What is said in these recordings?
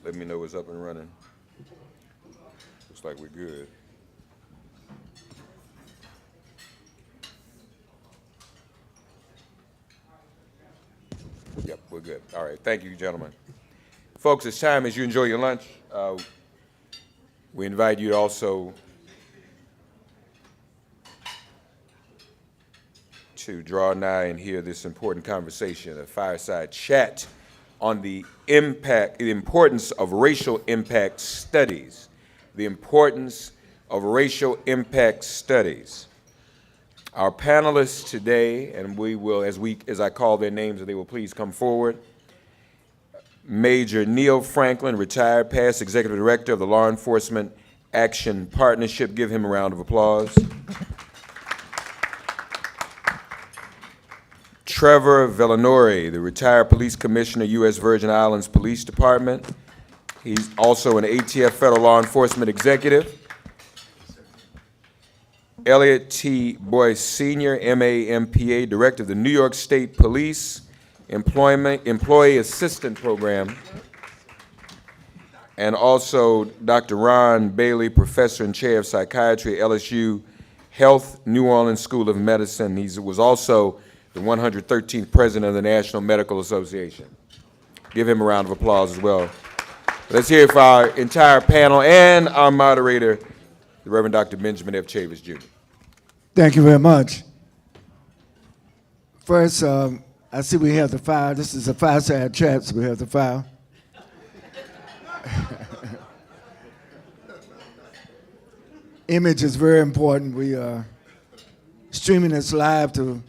let me know it's up and running. Looks like we're good. Yep, we're good. All right, thank you, gentlemen. Folks, it's time as you enjoy your lunch. We invite you to also to draw nigh and hear this important conversation, a fireside chat on the importance of racial impact studies. The importance of racial impact studies. Our panelists today, and we will, as I call their names, they will please come forward. Major Neil Franklin, retired past Executive Director of the Law Enforcement Action Partnership. Give him a round of applause. Trevor Villanore, the retired Police Commissioner, U.S. Virgin Islands Police Department. He's also an ATF Federal Law Enforcement Executive. Elliot T. Boyce Sr., NNPA, Director of the New York State Police Employee Assistance Program. And also Dr. Ron Bailey, Professor and Chair of Psychiatry at LSU Health New Orleans School of Medicine. He was also the 113th President of the National Medical Association. Give him a round of applause as well. Let's hear it for our entire panel and our moderator, the Reverend Dr. Benjamin F. Chavis, Jr. Thank you very much. First, I see we have the file. This is a fireside chat, so we have the file. Image is very important. We are streaming this live to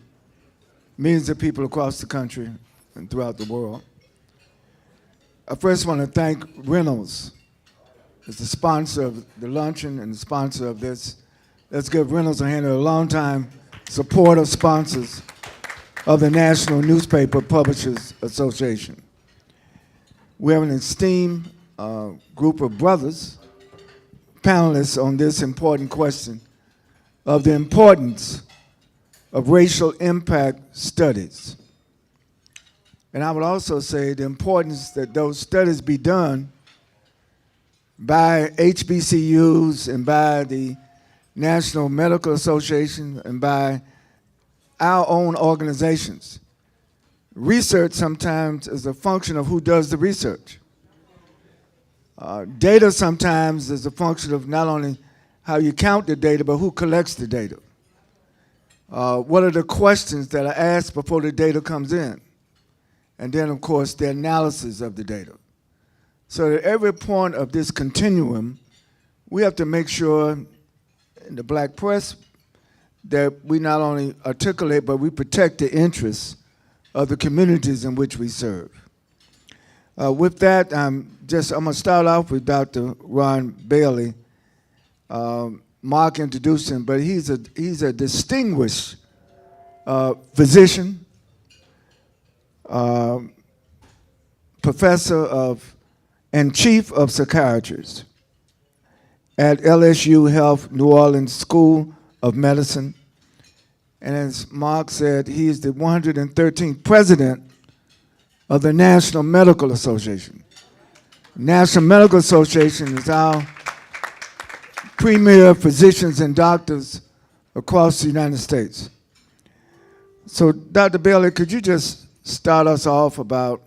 millions of people across the country and throughout the world. I first want to thank Reynolds as the sponsor of the luncheon and the sponsor of this. Let's give Reynolds a hand. They're a long-time supporter sponsors of the National Newspaper Publishers Association. We have an esteemed group of brothers, panelists on this important question of the importance of racial impact studies. And I would also say the importance that those studies be done by HBCUs and by the National Medical Association and by our own organizations. Research sometimes is a function of who does the research. Data sometimes is a function of not only how you count the data, but who collects the data. What are the questions that are asked before the data comes in? And then, of course, the analysis of the data. So at every point of this continuum, we have to make sure in the black press that we not only articulate, but we protect the interests of the communities in which we serve. With that, I'm going to start off with Dr. Ron Bailey. Mark introduced him, but he's a distinguished physician, professor of and chief of psychiatrists at LSU Health New Orleans School of Medicine. And as Mark said, he is the 113th president of the National Medical Association. National Medical Association is our premier physicians and doctors across the United States. So Dr. Bailey, could you just start us off about,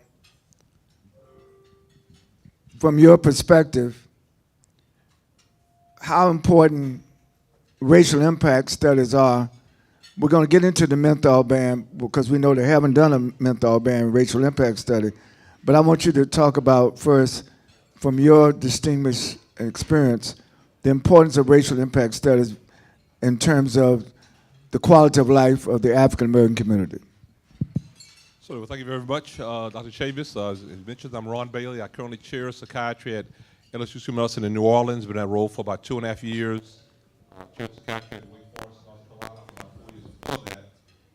from your perspective, how important racial impact studies are? We're going to get into the menthol ban because we know they haven't done a menthol ban racial impact study. But I want you to talk about first, from your distinguished experience, the importance of racial impact studies in terms of the quality of life of the African American community. So, well, thank you very much, Dr. Chavis. As mentioned, I'm Ron Bailey. I currently chair psychiatry at LSU School of Medicine in New Orleans. Been in that role for about 2.5 years. Chair of psychiatry at Wake Forest, North Carolina for about 4 years before that.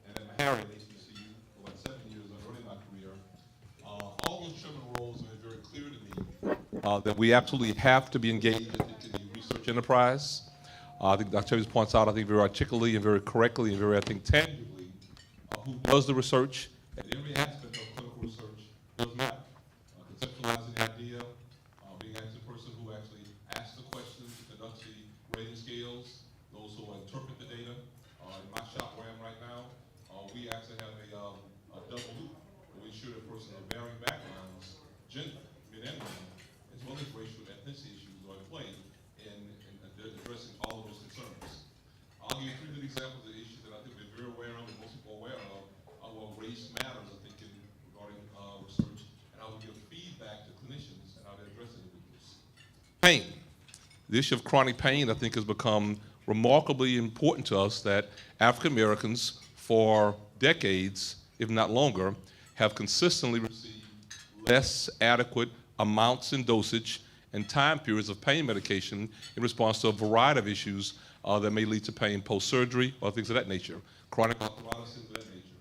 And then Harry at HBCU for about 7 years early in my career. All those chairman roles are very clear to me that we absolutely have to be engaged into the research enterprise. I think Dr. Chavis points out, I think very articulately and very correctly and very, I think, tangibly, who does the research. And every aspect of clinical research does matter. Conceptualizing the idea, conducting rating scales, those who interpret the data. In my shop where I am right now, we actually have a double loop. We ensure that persons of varying backgrounds, gender, men and women, as well as racial and ethnicity issues are at play in addressing all of those concerns. I'll give you three good examples of issues that I think we're very aware of and most people are aware of. Well, race matters, I think, regarding research, and I will give feedback to clinicians and how they address individuals. Pain. The issue of chronic pain, I think, has become remarkably important to us, that African Americans, for decades, if not longer, have consistently received less adequate amounts and dosage and time periods of pain medication in response to a variety of issues that may lead to pain post-surgery or things of that nature, chronic arthritis, things of that nature.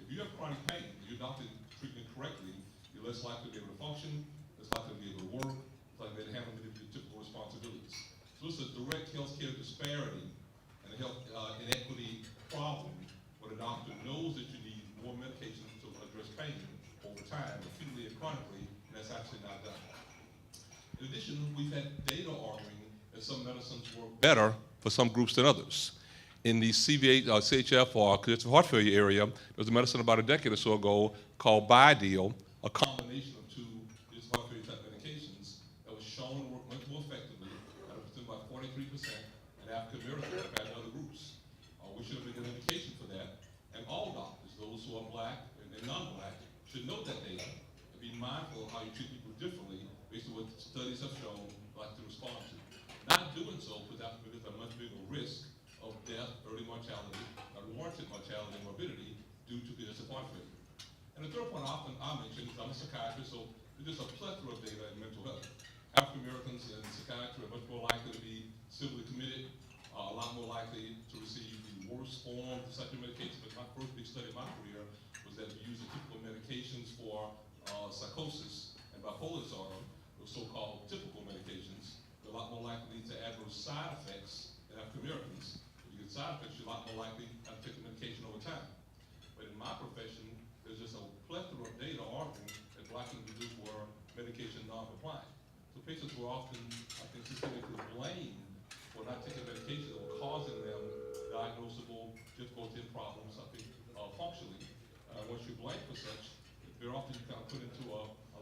If you have chronic pain, you're not treating it correctly, you're less likely to be able to function, less likely to be able to work, less likely to handle your typical responsibilities. So it's a direct healthcare disparity and a health inequity problem where the doctor knows that you need more medication to address pain over time, acutely and chronically, and that's actually not done. In addition, we've had data arguing that some medicines work better for some groups than others. In the CHF or congestive heart failure area, there was a medicine about a decade or so ago called Bideal, a combination of two congestive heart failure type medications that was shown to work much more effectively, at about 43% in African Americans compared to other groups. We should have been given an indication for that, and all doctors, those who are black and non-black, should know that data and be mindful of how you treat people differently based on what studies have shown like to respond to. Not doing so puts African Americans at a much bigger risk of death, early mortality, unwarranted mortality, and morbidity due to congestive heart failure. And the third point I mention is I'm a psychiatrist, so there's just a plethora of data in mental health. African Americans in psychiatry are much more likely to be civilly committed, a lot more likely to receive the worst form of psychiatric medication. But my first big study in my career was that we use the typical medications for psychosis and bipolar disorder, those so-called typical medications. They're a lot more likely to adverse side effects than African Americans. If you get side effects, you're a lot more likely to take the medication over time. But in my profession, there's just a plethora of data arguing that black individuals were medication non-compliant. So patients were often, I think, systemically blamed for not taking medication that were causing them diagnosable difficulty and problems, I think, functionally. Once you're blamed for such, very often you kind of put into a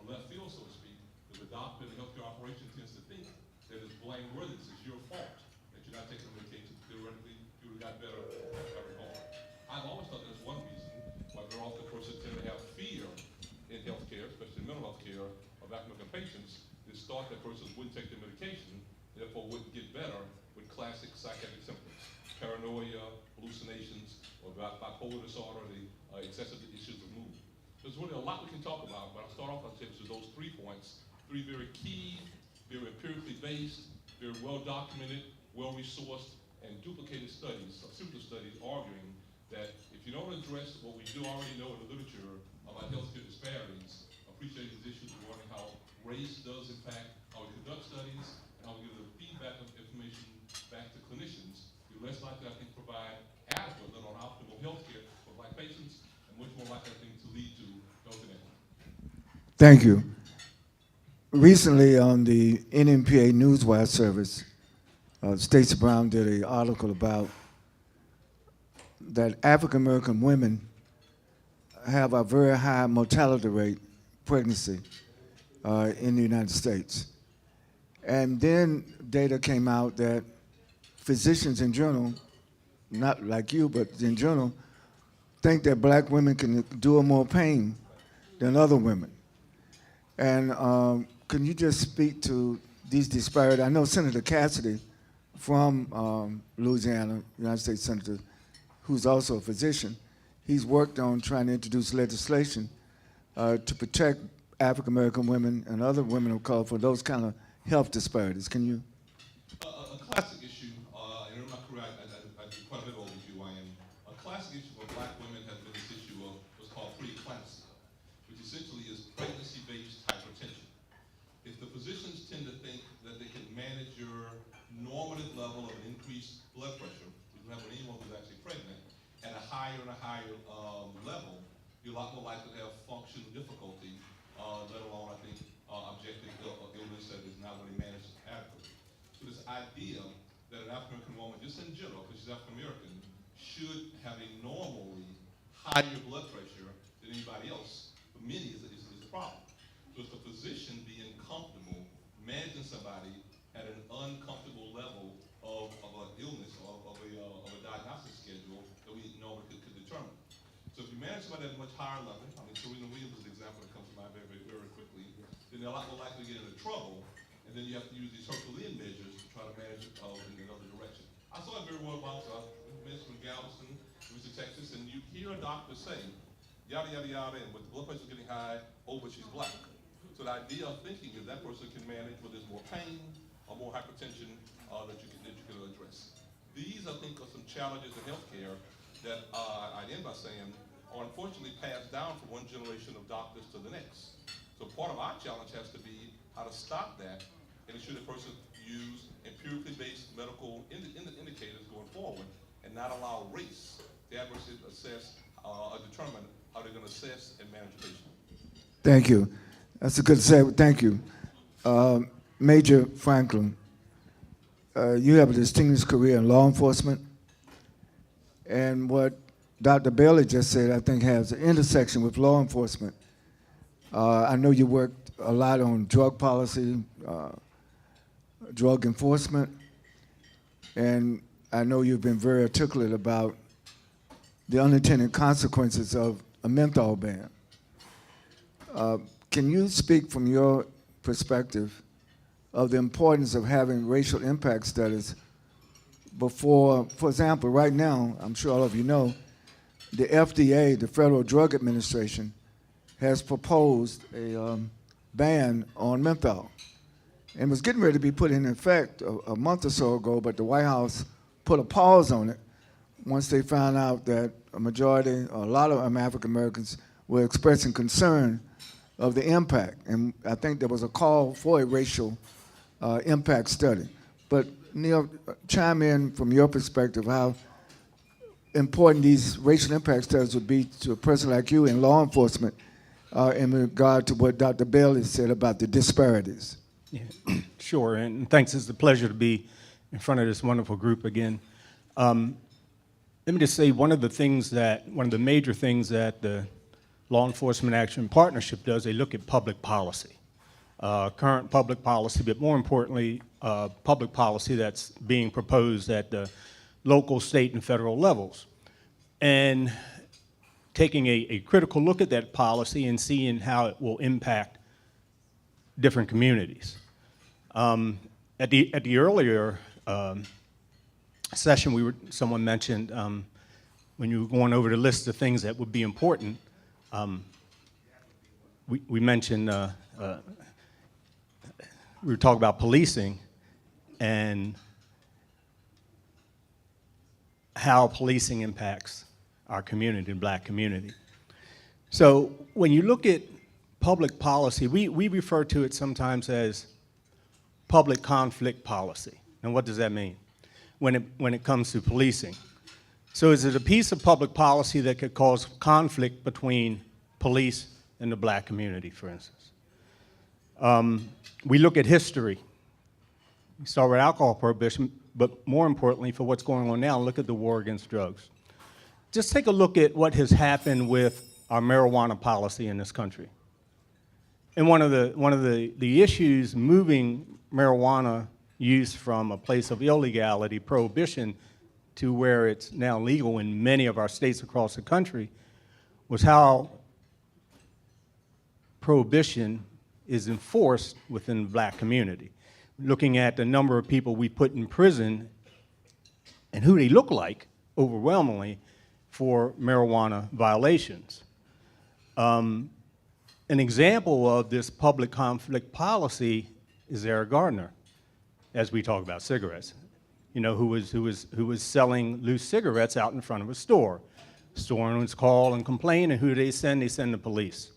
left field, so to speak, because the doctor in the healthcare operation tends to think that it's blameworthy, it's your fault that you're not taking the medication. Theoretically, you would have got better every home. I've always thought that's one reason why very often persons tend to have fear in healthcare, especially in mental health care, of African American patients. It's thought that persons wouldn't take the medication, therefore wouldn't get better with classic psychiatric symptoms, paranoia, hallucinations, or bipolar disorder, the excessive issues of mood. There's really a lot we can talk about, but I'll start off by saying those 3 points, 3 very key, very empirically based, very well-documented, well-resourced, and duplicated studies, simple studies arguing that if you don't address what we do already know in the literature about healthcare disparities, appreciate these issues regarding how race does impact how we conduct studies and how we give the feedback of information back to clinicians, you're less likely, I think, to provide adequate, let alone optimal healthcare for black patients, and much more likely, I think, to lead to health inequity. Thank you. Recently on the NNPA Newswire service, Stacey Brown did an article about that African American women have a very high mortality rate, pregnancy, in the United States. And then data came out that physicians in general, not like you, but in general, think that black women can endure more pain than other women. And can you just speak to these disparities? I know Senator Cassidy from Louisiana, United States Senator, who's also a physician, he's worked on trying to introduce legislation to protect African American women and other women of color for those kind of health disparities. Can you? A classic issue, and in my career I do quite a bit of OBGYN. A classic issue for black women has been this issue of what's called preeclampsia, which essentially is pregnancy-based hypertension. If the physicians tend to think that they can manage your normative level of an increased blood pressure, we don't have anyone who's actually pregnant, at a higher and a higher level, you're a lot more likely to have function difficulty, let alone, I think, objective illness that is not really managed adequately. So this idea that an African-American woman, just in general, because she's African-American, should have a normally higher blood pressure than anybody else, for many is a problem. So it's the physician being comfortable managing somebody at an uncomfortable level of an illness or of a diagnostic schedule that we normally could determine. So if you manage somebody at a much higher level, I mean, Serena Williams is an example that comes to mind very quickly, then they're a lot more likely to get into trouble, and then you have to use these Herculean measures to try to manage it in another direction. I saw it very well about Minister from Galveston, Mr. Texas, and you hear a doctor say, yada, yada, yada, and with the blood pressure getting high, oh, but she's black. So the idea of thinking is that person can manage whether there's more pain or more hypertension that you can address. These, I think, are some challenges in healthcare that I end by saying are unfortunately passed down from one generation of doctors to the next. So part of our challenge has to be how to stop that and ensure the person use empirically based medical indicators going forward and not allow race to adversely assess or determine how they're going to assess and manage a patient. Thank you. That's a good segue. Thank you. Major Franklin, you have a distinguished career in law enforcement, and what Dr. Bailey just said, I think, has an intersection with law enforcement. I know you worked a lot on drug policy, drug enforcement, and I know you've been very articulate about the unintended consequences of a menthol ban. Can you speak from your perspective of the importance of having racial impact studies before, for example, right now, I'm sure all of you know, the FDA, the Federal Drug Administration, has proposed a ban on menthol. And was getting ready to be put in effect a month or so ago, but the White House put a pause on it once they found out that a lot of African Americans were expressing concern of the impact. And I think there was a call for a racial impact study. But Neil, chime in from your perspective how important these racial impact studies would be to a person like you in law enforcement in regard to what Dr. Bailey said about the disparities. Yeah, sure, and thanks. It's a pleasure to be in front of this wonderful group again. Let me just say one of the major things that the Law Enforcement Action Partnership does, they look at public policy, current public policy, but more importantly, public policy that's being proposed at the local, state, and federal levels. And taking a critical look at that policy and seeing how it will impact different communities. At the earlier session, someone mentioned when you were going over the list of things that would be important, we mentioned, we were talking about policing and how policing impacts our community, the black community. So when you look at public policy, we refer to it sometimes as public conflict policy. And what does that mean when it comes to policing? So is it a piece of public policy that could cause conflict between police and the black community, for instance? We look at history. We start with alcohol prohibition, but more importantly, for what's going on now, look at the war against drugs. Just take a look at what has happened with our marijuana policy in this country. And one of the issues moving marijuana use from a place of illegality, prohibition, to where it's now legal in many of our states across the country was how prohibition is enforced within the black community. Looking at the number of people we put in prison and who they look like, overwhelmingly, for marijuana violations. An example of this public conflict policy is Eric Gardner, as we talk about cigarettes. You know, who was selling loose cigarettes out in front of a store. Store owners call and complain, and who do they send? They send the police.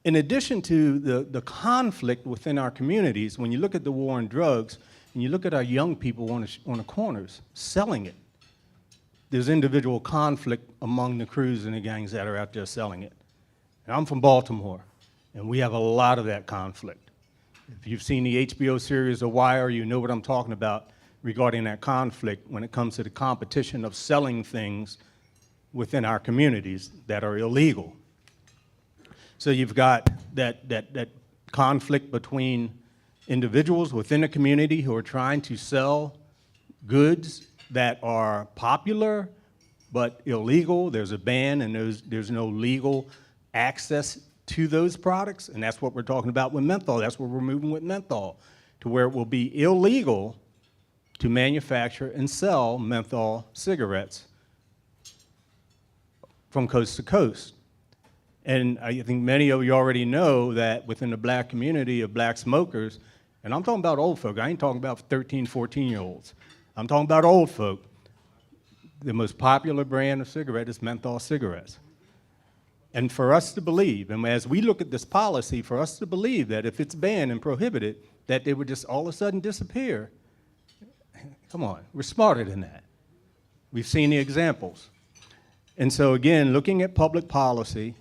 In addition to the conflict within our communities, when you look at the war on drugs, and you look at our young people on the corners selling it, there's individual conflict among the crews and the gangs that are out there selling it. And I'm from Baltimore, and we have a lot of that conflict. If you've seen the HBO series The Wire, you know what I'm talking about regarding that conflict when it comes to the competition of selling things within our communities that are illegal. So you've got that conflict between individuals within a community who are trying to sell goods that are popular but illegal. There's a ban and there's no legal access to those products, and that's what we're talking about with menthol. That's where we're moving with menthol, to where it will be illegal to manufacture and sell menthol cigarettes from coast to coast. And I think many of you already know that within the black community of black smokers, and I'm talking about old folk, I ain't talking about 13, 14-year-olds. I'm talking about old folk. The most popular brand of cigarette is menthol cigarettes. And for us to believe, and as we look at this policy, for us to believe that if it's banned and prohibited, that they would just all of a sudden disappear, come on, we're smarter than that. We've seen the examples. And so again, looking at public policy,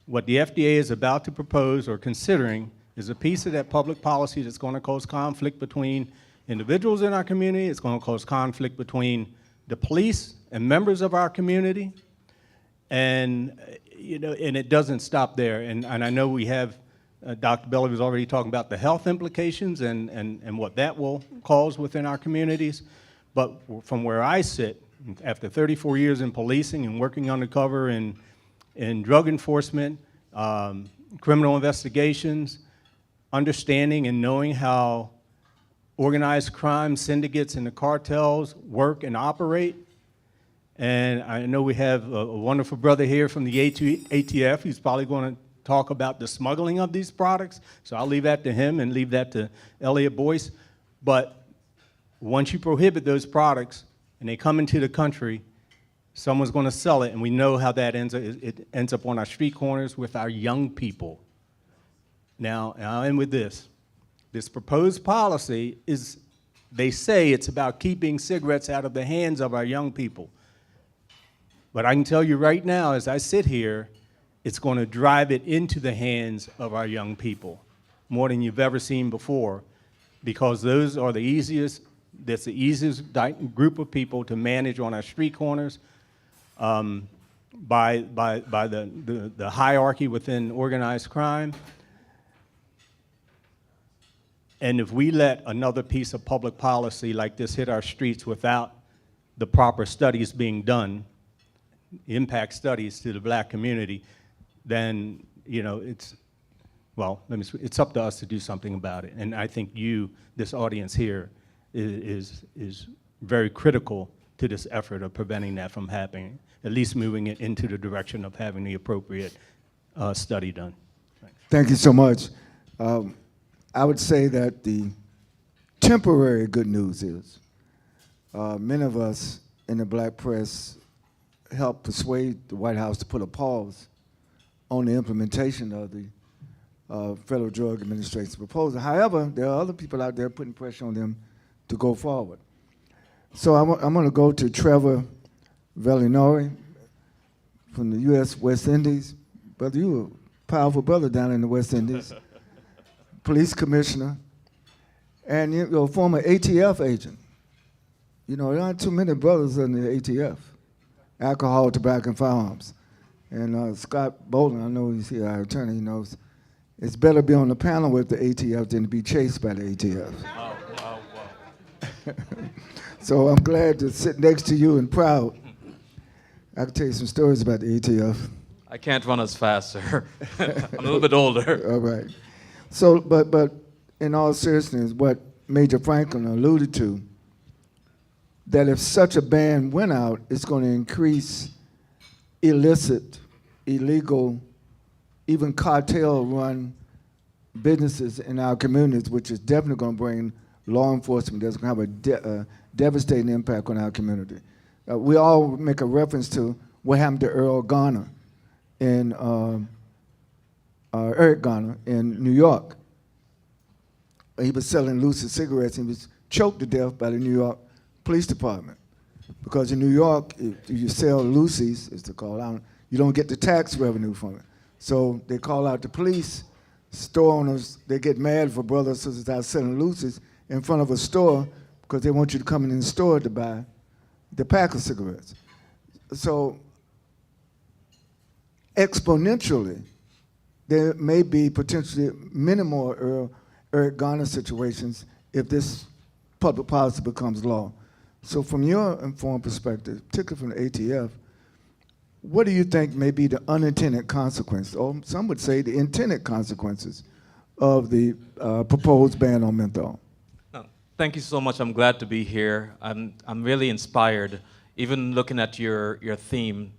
what the FDA is about to propose or considering is a piece of that public policy that's going to cause conflict between individuals in our community. It's going to cause conflict between the police and members of our community. And, you know, and it doesn't stop there. And I know we have, Dr. Belly was already talking about the health implications and what that will cause within our communities. But from where I sit, after 34 years in policing and working undercover in drug enforcement, criminal investigations, understanding and knowing how organized crime syndicates and the cartels work and operate. And I know we have a wonderful brother here from the ATF who's probably going to talk about the smuggling of these products. So I'll leave that to him and leave that to Elliot Boyce. But once you prohibit those products and they come into the country, someone's going to sell it, and we know how that ends up. It ends up on our street corners with our young people. Now, I'll end with this. This proposed policy is, they say it's about keeping cigarettes out of the hands of our young people. But I can tell you right now, as I sit here, it's going to drive it into the hands of our young people more than you've ever seen before, because those are the easiest, that's the easiest group of people to manage on our street corners, by the hierarchy within organized crime. And if we let another piece of public policy like this hit our streets without the proper studies being done, impact studies to the black community, then, you know, it's up to us to do something about it. And I think you, this audience here, is very critical to this effort of preventing that from happening, at least moving it into the direction of having the appropriate study done. Thanks. Thank you so much. I would say that the temporary good news is many of us in the black press helped persuade the White House to put a pause on the implementation of the Federal Drug Administration's proposal. However, there are other people out there putting pressure on them to go forward. So I'm going to go to Trevor Vellinori from the U.S. West Indies. Brother, you a powerful brother down in the West Indies. Police commissioner, and you're a former ATF agent. You know, there aren't too many brothers in the ATF, alcohol, tobacco, and firearms. And Scott Bolden, I know he's here, our attorney, he knows, it's better to be on the panel with the ATF than to be chased by the ATF. Oh. So I'm glad to sit next to you and proud. I can tell you some stories about the ATF. I can't run as fast, sir. I'm a little bit older. All right. So, but in all seriousness, what Major Franklin alluded to, that if such a ban went out, it's going to increase illicit, illegal, even cartel-run businesses in our communities, which is definitely going to bring law enforcement that's going to have a devastating impact on our community. We all make a reference to what happened to Earl Garner in Eric Garner in New York. He was selling Lucy cigarettes and he was choked to death by the New York Police Department. Because in New York, if you sell Lucy's, as they're called, you don't get the tax revenue from it. So they call out the police, store owners, they get mad for brothers and sisters out selling loosies in front of a store because they want you to come in the store to buy the pack of cigarettes. So exponentially, there may be potentially many more Eric Garner situations if this public policy becomes law. So from your informed perspective, particularly from the ATF, what do you think may be the unintended consequence, or some would say the intended consequences of the proposed ban on menthol? No, thank you so much. I'm glad to be here. I'm really inspired, even looking at your theme,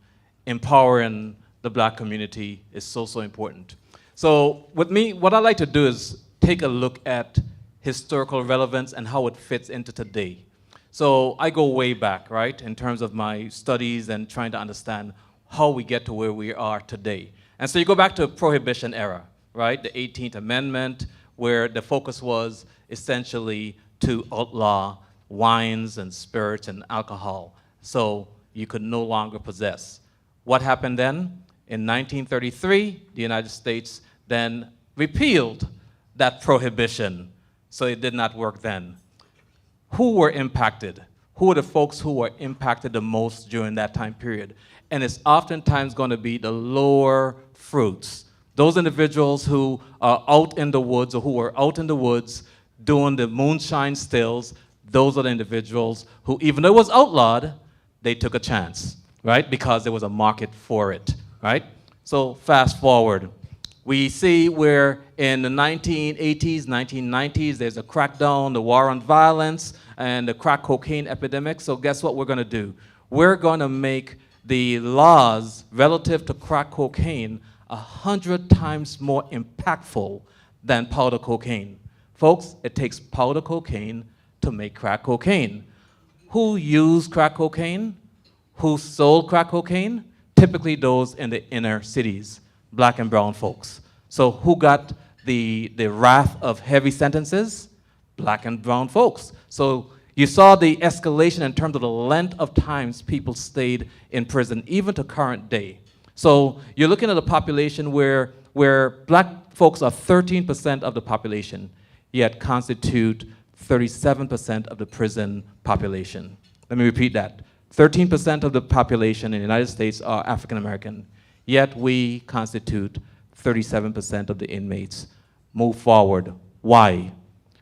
empowering the black community is so important. So with me, what I like to do is take a look at historical relevance and how it fits into today. So I go way back, right, in terms of my studies and trying to understand how we get to where we are today. And so you go back to Prohibition era, right, the 18th Amendment, where the focus was essentially to outlaw wines and spirits and alcohol, so you could no longer possess. What happened then? In 1933, the United States then repealed that prohibition, so it did not work then. Who were impacted? Who are the folks who were impacted the most during that time period? And it's oftentimes going to be the lower fruits. Those individuals who are out in the woods or who were out in the woods doing the moonshine stills, those are the individuals who, even though it was outlawed, they took a chance, right? Because there was a market for it, right? So fast forward. We see where in the 1980s, 1990s, there's a crackdown, the war on violence, and the crack cocaine epidemic. So guess what we're going to do? We're going to make the laws relative to crack cocaine 100 times more impactful than powder cocaine. Folks, it takes powder cocaine to make crack cocaine. Who used crack cocaine? Who sold crack cocaine? Typically those in the inner cities, black and brown folks. So who got the wrath of heavy sentences? Black and brown folks. So you saw the escalation in terms of the length of times people stayed in prison, even to current day. So you're looking at a population where black folks are 13% of the population, yet constitute 37% of the prison population. Let me repeat that. 13% of the population in the United States are African American, yet we constitute 37% of the inmates. Move forward. Why?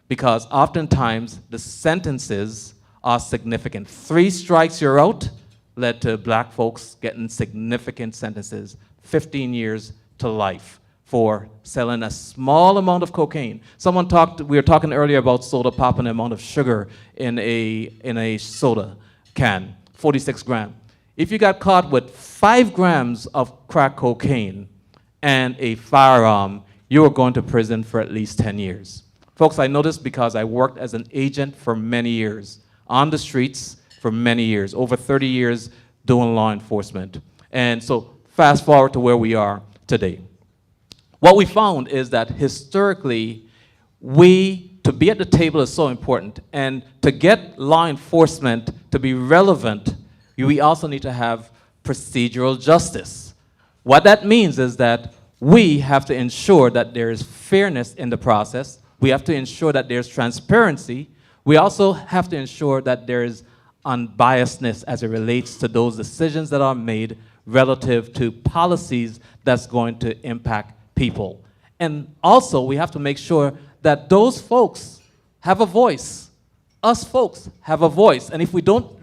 Because oftentimes the sentences are significant. 3 strikes, you're out, led to black folks getting significant sentences, 15 years to life for selling a small amount of cocaine. We were talking earlier about soda pop and the amount of sugar in a soda can, 46 grams. If you got caught with 5 grams of crack cocaine and a firearm, you were going to prison for at least 10 years. Folks, I know this because I worked as an agent for many years, on the streets for many years, over 30 years doing law enforcement. And so fast forward to where we are today. What we found is that historically, to be at the table is so important. And to get law enforcement to be relevant, we also need to have procedural justice. What that means is that we have to ensure that there is fairness in the process. We have to ensure that there's transparency. We also have to ensure that there is unbiasedness as it relates to those decisions that are made relative to policies that's going to impact people. And also, we have to make sure that those folks have a voice. Us folks have a voice. And if we don't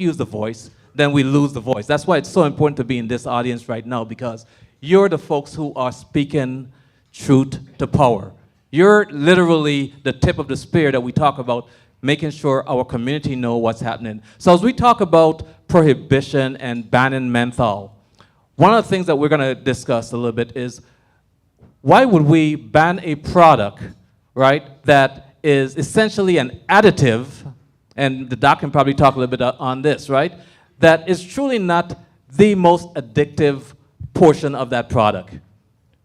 use the voice, then we lose the voice. That's why it's so important to be in this audience right now, because you're the folks who are speaking truth to power. You're literally the tip of the spear that we talk about, making sure our community know what's happening. So as we talk about prohibition and banning menthol, one of the things that we're going to discuss a little bit is, why would we ban a product, right, that is essentially an additive, and the doc can probably talk a little bit on this, right, that is truly not the most addictive portion of that product.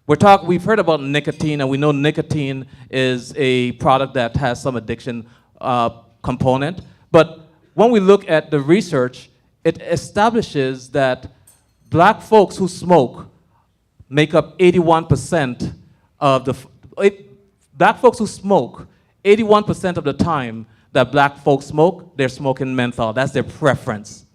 We've heard about nicotine, and we know nicotine is a product that has some addiction component. But when we look at the research, it establishes that black folks who smoke make up 81% of black folks who smoke, 81% of the time that black folks smoke, they're smoking menthol. That's their preference.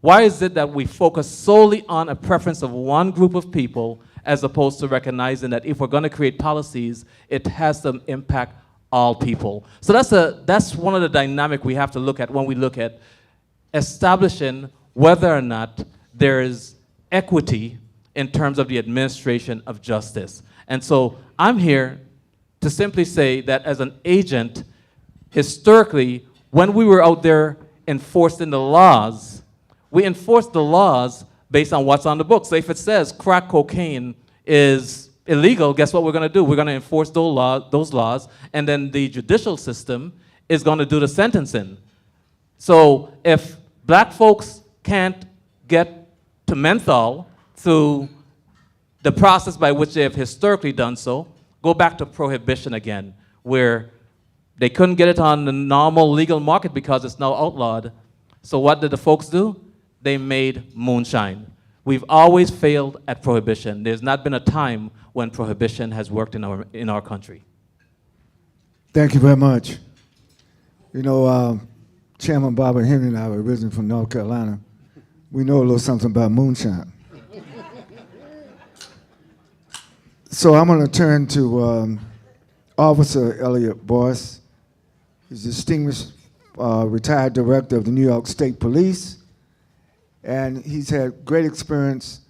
Why is it that we focus solely on a preference of one group of people as opposed to recognizing that if we're going to create policies, it has to impact all people? So that's one of the dynamic we have to look at when we look at establishing whether or not there is equity in terms of the administration of justice. And so I'm here to simply say that as an agent, historically, when we were out there enforcing the laws, we enforced the laws based on what's on the books. So if it says crack cocaine is illegal, guess what we're going to do? We're going to enforce those laws, and then the judicial system is going to do the sentencing. So if black folks can't get to menthol through the process by which they have historically done so, go back to prohibition again, where they couldn't get it on the normal legal market because it's now outlawed. So what did the folks do? They made moonshine. We've always failed at prohibition. There's not been a time when prohibition has worked in our country. Thank you very much. You know, Chairman Barbara Henry and I were originally from North Carolina. We know a little something about moonshine. So I'm going to turn to Officer Elliot Boyce. He's a distinguished retired director of the New York State Police, and he's had great experience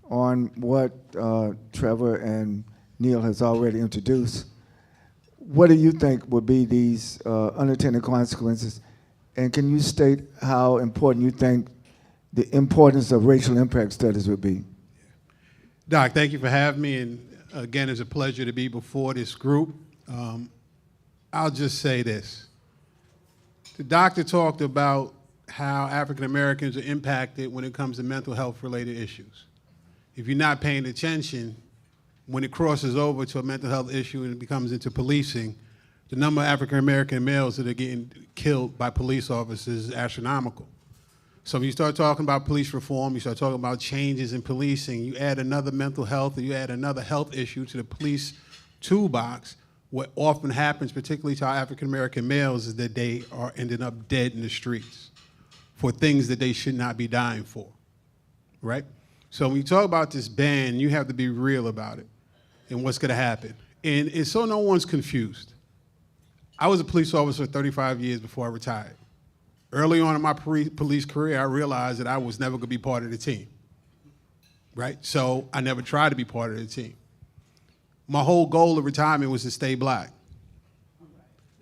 on what Trevor and Neil has already introduced. What do you think would be these unintended consequences? And can you state how important you think the importance of racial impact studies would be? Doc, thank you for having me, and again, it's a pleasure to be before this group. I'll just say this. The doctor talked about how African Americans are impacted when it comes to mental health related issues. If you're not paying attention, when it crosses over to a mental health issue and it becomes into policing, the number of African American males that are getting killed by police officers is astronomical. So when you start talking about police reform, you start talking about changes in policing, you add another mental health or you add another health issue to the police toolbox, what often happens, particularly to our African American males, is that they are ending up dead in the streets for things that they should not be dying for, right? So when you talk about this ban, you have to be real about it and what's gonna happen. And so no one's confused. I was a police officer for 35 years before I retired. Early on in my police career, I realized that I was never gonna be part of the team, right? So I never tried to be part of the team. My whole goal of retirement was to stay black.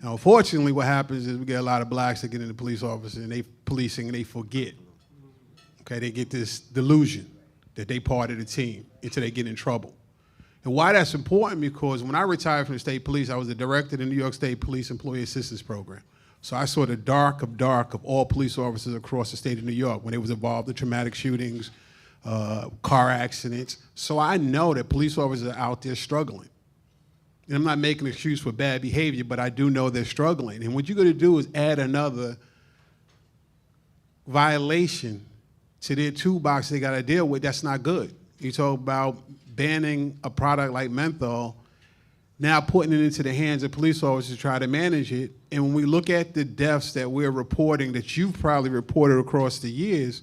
Now, unfortunately, what happens is we get a lot of blacks that get into police officers and they policing and they forget. Okay, they get this delusion that they part of the team until they get in trouble. And why that's important, because when I retired from the state police, I was the director of the New York State Police Employee Assistance Program. So I saw the dark of all police officers across the state of New York when they was involved in traumatic shootings, car accidents. So I know that police officers are out there struggling. And I'm not making an excuse for bad behavior, but I do know they're struggling. And what you're gonna do is add another violation to their toolbox they gotta deal with. That's not good. You talk about banning a product like menthol, now putting it into the hands of police officers to try to manage it. And when we look at the deaths that we're reporting, that you've probably reported across the years,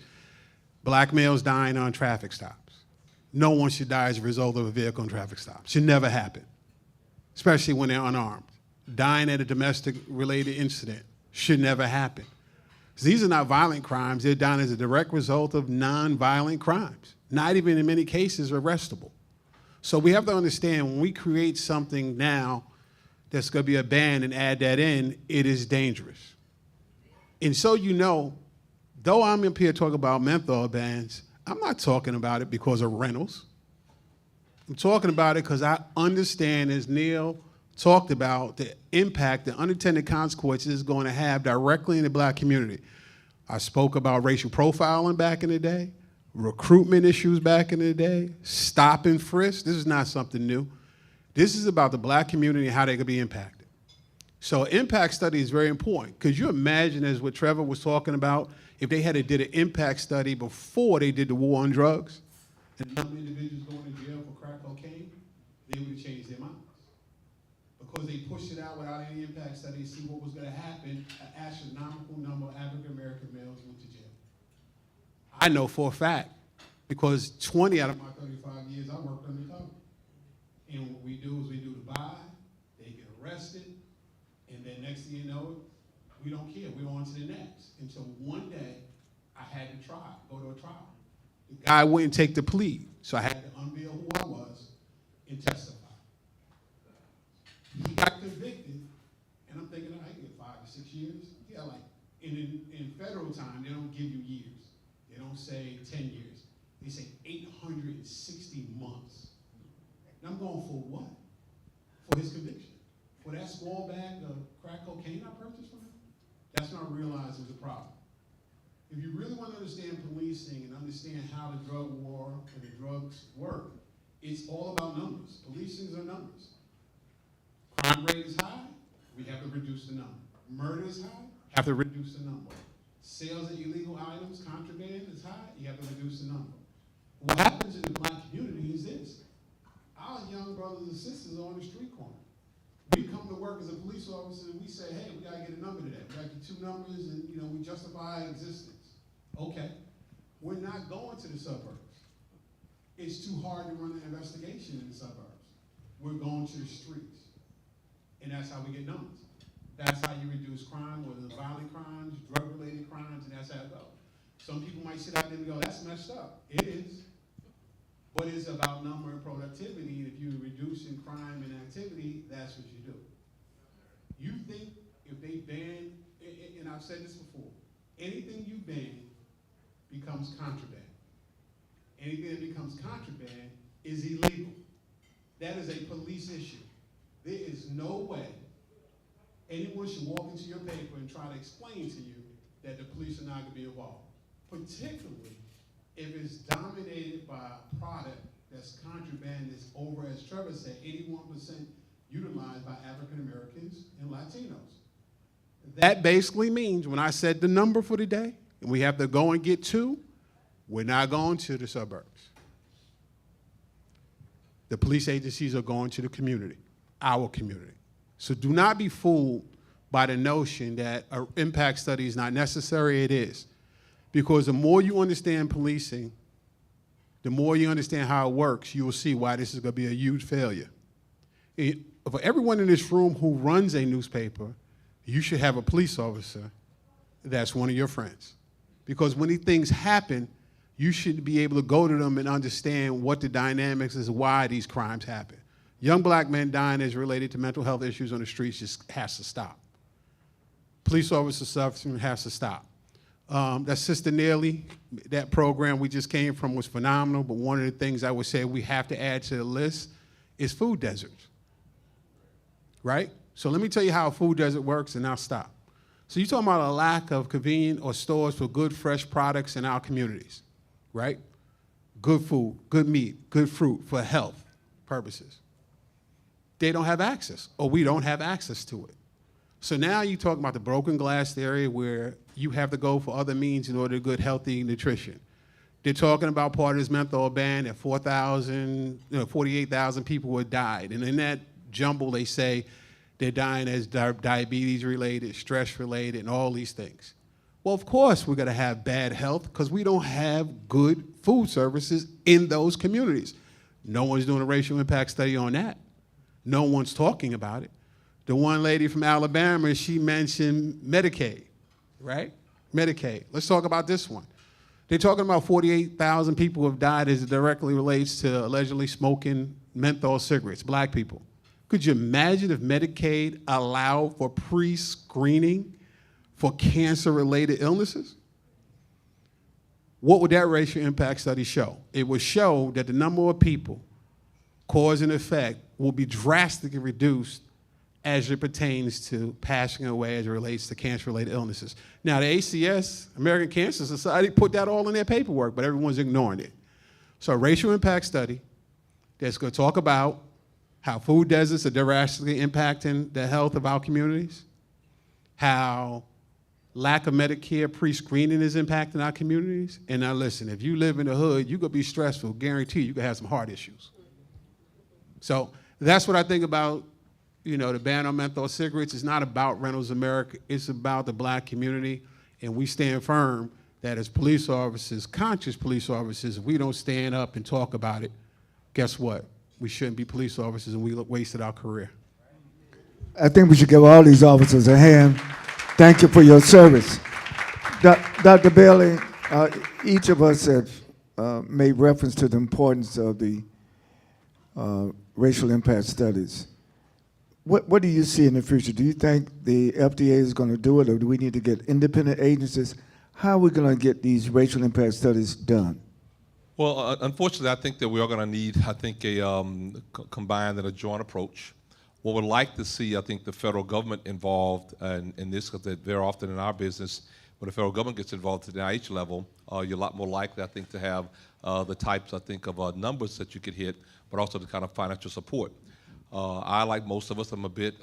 black males dying on traffic stops. No one should die as a result of a vehicle on traffic stop. Should never happen, especially when they're unarmed. Dying at a domestic related incident should never happen. So these are not violent crimes. They're dying as a direct result of non-violent crimes, not even in many cases arrestable. So we have to understand when we create something now that's gonna be a ban and add that in, it is dangerous. And so you know, though I'm up here talking about menthol bans, I'm not talking about it because of Reynolds. I'm talking about it because I understand, as Neil talked about, the impact, the unintended consequences it's going to have directly in the black community. I spoke about racial profiling back in the day, recruitment issues back in the day, stop and frisk. This is not something new. This is about the black community and how they could be impacted. So impact study is very important. Could you imagine, as what Trevor was talking about, if they had did an impact study before they did the war on drugs, and some individuals going to jail for crack cocaine? they would have changed their minds. Because they pushed it out without any impact study to see what was going to happen, an astronomical number of African American males went to jail. I know for a fact, because 20 out of my 35 years, I worked undercover. And what we do is we do the buy, they get arrested, and then next thing you know, we don't care. We're on to the next. Until one day, I had to go to a trial. The guy wouldn't take the plea, so I had to unveil who I was and testify. He got convicted, and I'm thinking, I get 5 to 6 years. Yeah, like in federal time, they don't give you years. They don't say 10 years. They say 860 months. And I'm going for what? For his conviction. For that small bag of crack cocaine I purchased from him? That's not realized as a problem. If you really want to understand policing and understand how the drug war and the drugs work, it's all about numbers. Policing are numbers. Crime rate is high, we have to reduce the number. Murder is high, have to reduce the number. Sales of illegal items, contraband is high, you have to reduce the number. What happens in the black community is this. Our young brothers and sisters are on the street corner. We come to work as a police officer and we say, hey, we gotta get a number today. We gotta get 2 numbers and we justify our existence. Okay, we're not going to the suburbs. It's too hard to run an investigation in the suburbs. We're going to the streets. And that's how we get numbers. That's how you reduce crime, whether it's violent crimes, drug-related crimes, and that's how it goes. Some people might sit out there and go, that's messed up. It is. But it's about number and productivity, and if you're reducing crime and activity, that's what you do. You think if they ban, and I've said this before, anything you ban becomes contraband. Anything that becomes contraband is illegal. That is a police issue. There is no way anyone should walk into your paper and try to explain to you that the police are not going to be involved, particularly if it's dominated by a product that's contraband that's over, as Trevor said, 81% utilized by African Americans and Latinos. That basically means when I said the number for the day, and we have to go and get 2, we're not going to the suburbs. The police agencies are going to the community. Our community. So do not be fooled by the notion that an impact study is not necessary. It is. Because the more you understand policing, the more you understand how it works, you will see why this is going to be a huge failure. For everyone in this room who runs a newspaper, you should have a police officer that's one of your friends. Because when these things happen, you should be able to go to them and understand what the dynamics is, why these crimes happen. Young black men dying as related to mental health issues on the streets just has to stop. Police officer suffering has to stop. That Sister Nearly, that program we just came from was phenomenal, but one of the things I would say we have to add to the list is food deserts, right? So let me tell you how a food desert works and I'll stop. So you're talking about a lack of convenient or stores for good fresh products in our communities, right? Good food, good meat, good fruit for health purposes. They don't have access, or we don't have access to it. So now you talk about the broken glass area where you have to go for other means in order to get healthy nutrition. They're talking about part of this menthol ban that 48,000 people would died. And in that jumble, they say they're dying as diabetes related, stress related, and all these things. Well, of course we're gonna have bad health because we don't have good food services in those communities. No one's doing a racial impact study on that. No one's talking about it. The one lady from Alabama, she mentioned Medicaid, right? Medicaid. Let's talk about this one. They're talking about 48,000 people who have died as it directly relates to allegedly smoking menthol cigarettes, black people. Could you imagine if Medicaid allowed for pre-screening for cancer-related illnesses? What would that racial impact study show? It would show that the number of people, cause and effect, will be drastically reduced as it pertains to passing away as it relates to cancer-related illnesses. Now, the ACS, American Cancer Society, put that all in their paperwork, but everyone's ignoring it. So a racial impact study that's going to talk about how food deserts are drastically impacting the health of our communities, how lack of Medicare pre-screening is impacting our communities. And now listen, if you live in the hood, you're going to be stressful. Guarantee you're going to have some heart issues. So that's what I think about, you know, the ban on menthol cigarettes. It's not about Reynolds America. It's about the black community. And we stand firm that as police officers, conscious police officers, if we don't stand up and talk about it, guess what? We shouldn't be police officers, and we wasted our career. I think we should give all these officers a hand. Thank you for your service. Dr. Bailey, each of us have made reference to the importance of the racial impact studies. What do you see in the future? Do you think the FDA is going to do it, or do we need to get independent agencies? How are we going to get these racial impact studies done? Well, unfortunately, I think that we are going to need, I think, a combined and a joint approach. What we'd like to see, I think, the federal government involved in this, because very often in our business, when the federal government gets involved at the NIH level, you're a lot more likely, I think, to have the types, I think, of numbers that you could hit, but also the kind of financial support. I, like most of us, I'm a bit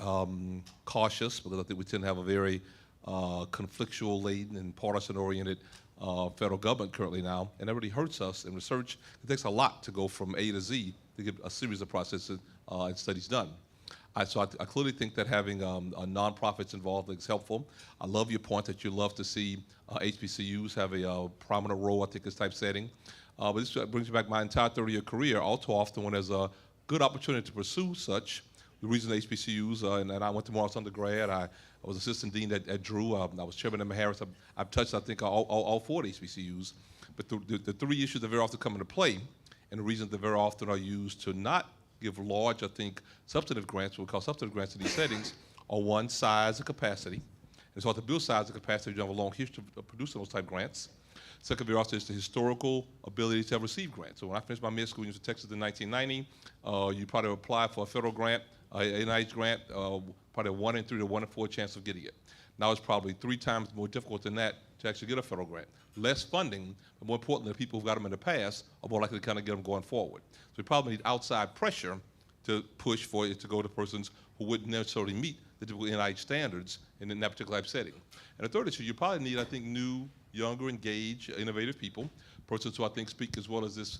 cautious because I think we tend to have a very conflictual-laden and partisan-oriented federal government currently now, and that really hurts us in research. It takes a lot to go from A to Z to get a series of processes and studies done. So I clearly think that having nonprofits involved is helpful. I love your point that you love to see HBCUs have a prominent role, I think, in this type setting. But this brings me back my entire 30-year career. All too often when there's a good opportunity to pursue such, the reason HBCUs, and I went to Morris undergrad, I was assistant dean at Drew, I was chairman at Harris. I've touched, I think, all 4 HBCUs. But the 3 issues that very often come into play, and the reasons that very often are used to not give large, I think, substantive grants, what we call substantive grants in these settings, are one, size and capacity. And so to build size and capacity, you have a long history of producing those type grants. Second, very often is the historical ability to have received grants. So when I finished my med school at University of Texas in 1990, you probably apply for a federal grant, an NIH grant, probably a 1 in 3 to 1 in 4 chance of getting it. Now it's probably 3 times more difficult than that to actually get a federal grant. Less funding, but more importantly, the people who got them in the past are more likely to kind of get them going forward. So we probably need outside pressure to push for it to go to persons who wouldn't necessarily meet the typical NIH standards in that particular type setting. And the third issue, you probably need, I think, new, younger, engaged, innovative people, persons who I think speak as well as this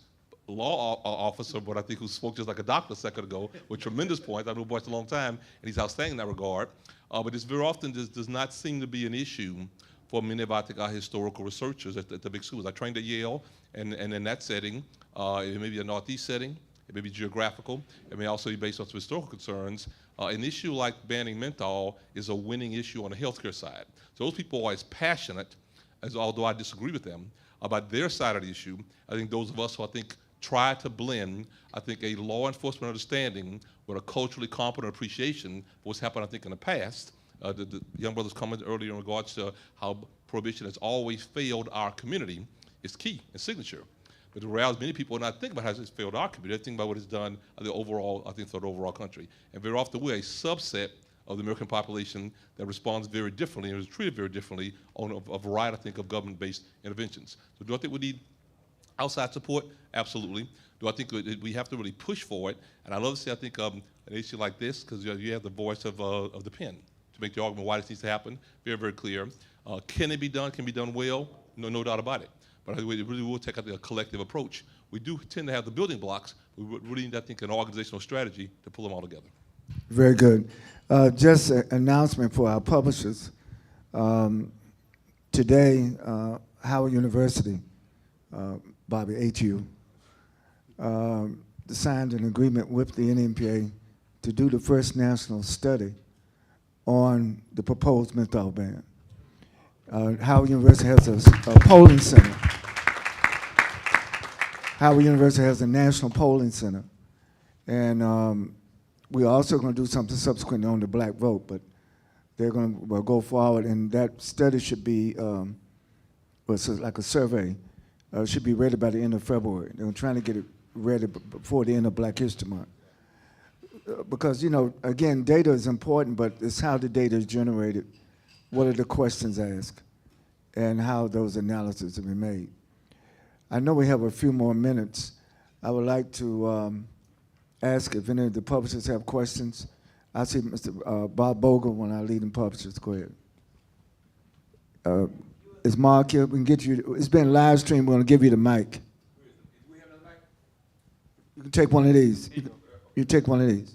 law officer, but I think who spoke just like a doctor a second ago with tremendous points. I've known Boyce a long time, and he's outstanding in that regard. But this very often does not seem to be an issue for many of, I think, our historical researchers at the big schools. I trained at Yale, and in that setting, it may be a Northeast setting, it may be geographical, it may also be based on some historical concerns. An issue like banning menthol is a winning issue on the healthcare side. So those people are as passionate, as although I disagree with them, about their side of the issue. I think those of us who I think try to blend, I think, a law enforcement understanding with a culturally competent appreciation for what's happened, I think, in the past. The young brother's comment earlier in regards to how prohibition has always failed our community is key and signature. But the reality is many people are not thinking about how it's failed our community. They're thinking about what it's done the overall, I think, for the overall country. And very often we're a subset of the American population that responds very differently and is treated very differently on a variety, I think, of government-based interventions. So do I think we need outside support? Absolutely. Do I think we have to really push for it? And I love to see, I think, an issue like this, because you have the voice of the pen to make the argument why this needs to happen. Very, very clear. Can it be done? Can it be done well? No doubt about it. But I think we really will take a collective approach. We do tend to have the building blocks. We really need, I think, an organizational strategy to pull them all together. Very good. Just an announcement for our publishers. Today, Howard University, Bobby HU, signed an agreement with the NNPA to do the first national study on the proposed menthol ban. Howard University has a polling center. Howard University has a national polling center. And we're also going to do something subsequently on the black vote, but they're going to go forward, and that study should be, like a survey, should be ready by the end of February. They're trying to get it ready before the end of Black History Month. Because, you know, again, data is important, but it's how the data is generated, what are the questions asked, and how those analyses have been made. I know we have a few more minutes. I would like to ask if any of the publishers have questions. I see Mr. Bob Bogle, one of our leading publishers. Go ahead. Is Mark here? We can get you. It's been live streamed. We're going to give you the mic. Do we have another mic? You can take one of these. You take one of these.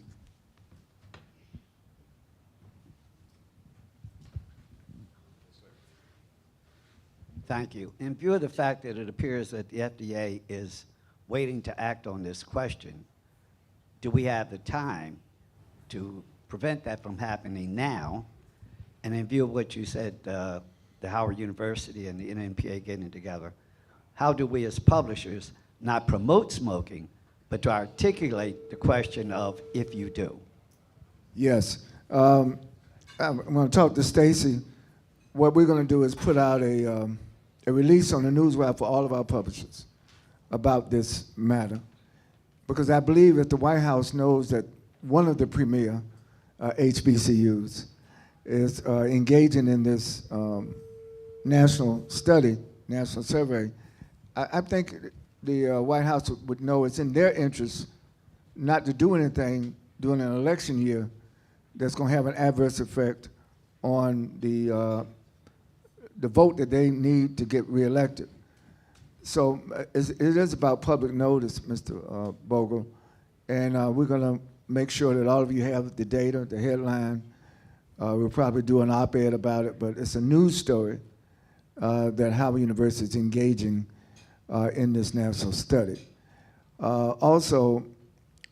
Thank you. In view of the fact that it appears that the FDA is waiting to act on this question, do we have the time to prevent that from happening now? And in view of what you said, the Howard University and the NNPA getting together, how do we as publishers not promote smoking, but to articulate the question of if you do? Yes. I'm going to talk to Stacy. What we're going to do is put out a release on the newswire for all of our publishers about this matter, because I believe that the White House knows that one of the premier HBCUs is engaging in this national study, national survey. I think the White House would know it's in their interest not to do anything during an election year that's going to have an adverse effect on the vote that they need to get reelected. So it is about public notice, Mr. Bogle, and we're going to make sure that all of you have the data, the headline. We'll probably do an op-ed about it, but it's a news story that Howard University is engaging in this national study. Also,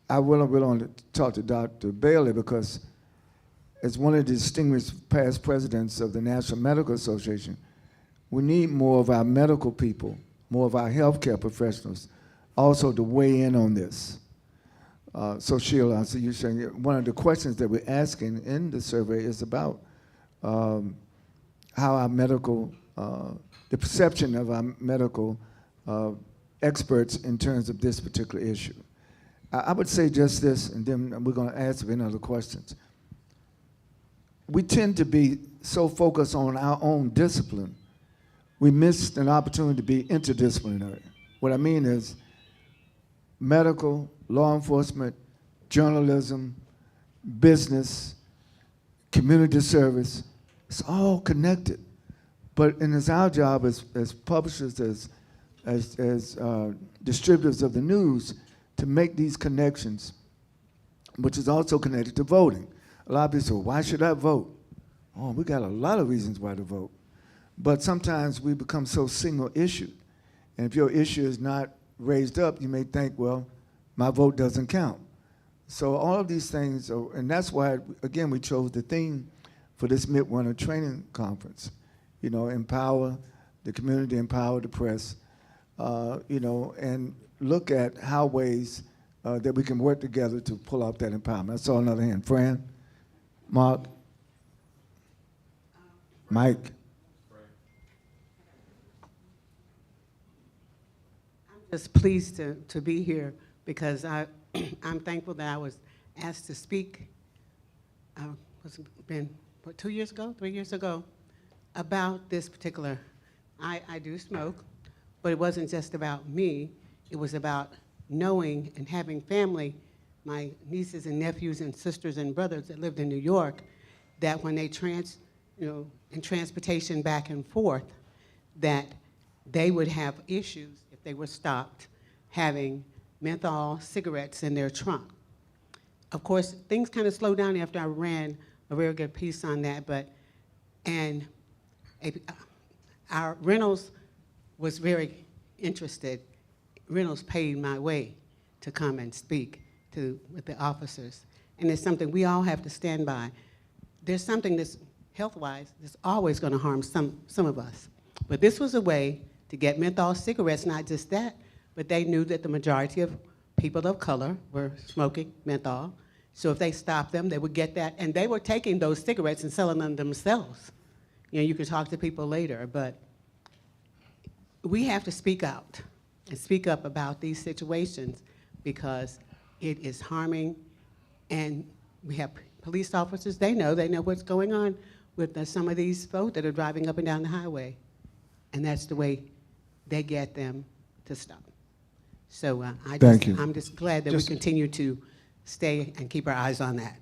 I really want to talk to Dr. Bailey, because as one of the distinguished past presidents of the National Medical Association, we need more of our medical people, more of our healthcare professionals, also to weigh in on this. So Sheila, so you're saying one of the questions that we're asking in the survey is about how our medical, the perception of our medical experts in terms of this particular issue. I would say just this, and then we're going to ask any other questions. We tend to be so focused on our own discipline, we missed an opportunity to be interdisciplinary. What I mean is medical, law enforcement, journalism, business, community service, it's all connected. And it's our job as publishers, as distributors of the news, to make these connections, which is also connected to voting. A lot of people say, well, why should I vote? Oh, we got a lot of reasons why to vote. But sometimes we become so single-issued. And if your issue is not raised up, you may think, well, my vote doesn't count. So all of these things, and that's why, again, we chose the theme for this Midwinter Training Conference. You know, empower the community, empower the press, you know, and look at how ways that we can work together to pull off that empowerment. I saw another hand. Fran? Mark? Mike? I'm just pleased to be here because I'm thankful that I was asked to speak, it's been, what, 2 years ago, 3 years ago, about this particular, I do smoke, but it wasn't just about me. It was about knowing and having family, my nieces and nephews and sisters and brothers that lived in New York, that when they in transportation back and forth, that they would have issues if they were stopped having menthol cigarettes in their trunk. Of course, things kind of slowed down after I ran a very good piece on that, our Reynolds was very interested. Reynolds paid my way to come and speak with the officers. And it's something we all have to stand by. There's something that's health-wise that's always going to harm some of us. But this was a way to get menthol cigarettes, not just that, but they knew that the majority of people of color were smoking menthol. So if they stopped them, they would get that. And they were taking those cigarettes and selling them themselves. You know, you can talk to people later, but we have to speak out and speak up about these situations because it is harming. And we have police officers, they know what's going on with some of these folks that are driving up and down the highway. And that's the way they get them to stop. So I'm just glad that we continue to stay and keep our eyes on that.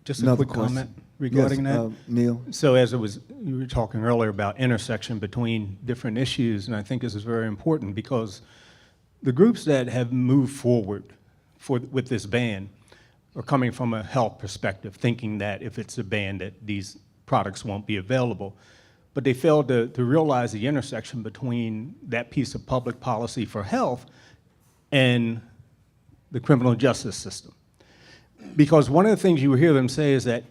Just a quick comment regarding that. Neil? So as you were talking earlier about intersection between different issues, and I think this is very important because the groups that have moved forward with this ban or coming from a health perspective, thinking that if it's a ban that these products won't be available. But they failed to realize the intersection between that piece of public policy for health and the criminal justice system. Because one of the things you hear them say is that,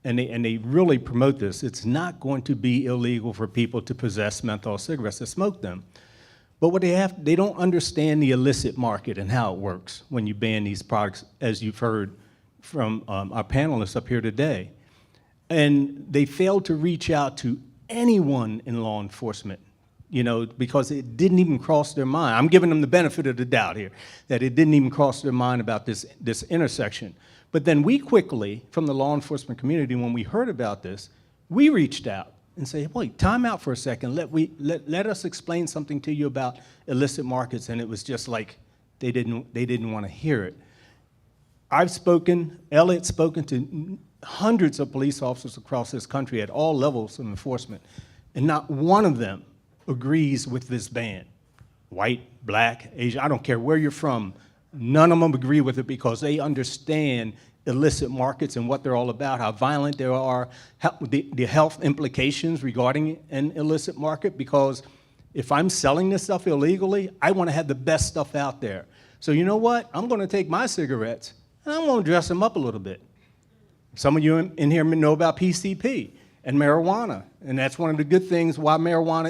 and they really promote this, it's not going to be illegal for people to possess menthol cigarettes, to smoke them. But what they don't understand the illicit market and how it works when you ban these products, as you've heard from our panelists up here today. And they failed to reach out to anyone in law enforcement, you know, because it didn't even cross their mind. I'm giving them the benefit of the doubt here, that it didn't even cross their mind about this intersection. But then we quickly, from the law enforcement community, when we heard about this, we reached out and said, wait, time out for a second. Let us explain something to you about illicit markets. And it was just like they didn't want to hear it. Elliot's spoken to hundreds of police officers across this country at all levels of enforcement, and not one of them agrees with this ban. White, black, Asian, I don't care where you're from, none of them agree with it because they understand illicit markets and what they're all about, how violent they are, the health implications regarding an illicit market, because if I'm selling this stuff illegally, I want to have the best stuff out there. So you know what? I'm going to take my cigarettes and I'm going to dress them up a little bit. Some of you in here know about PCP and marijuana, and that's one of the good things why marijuana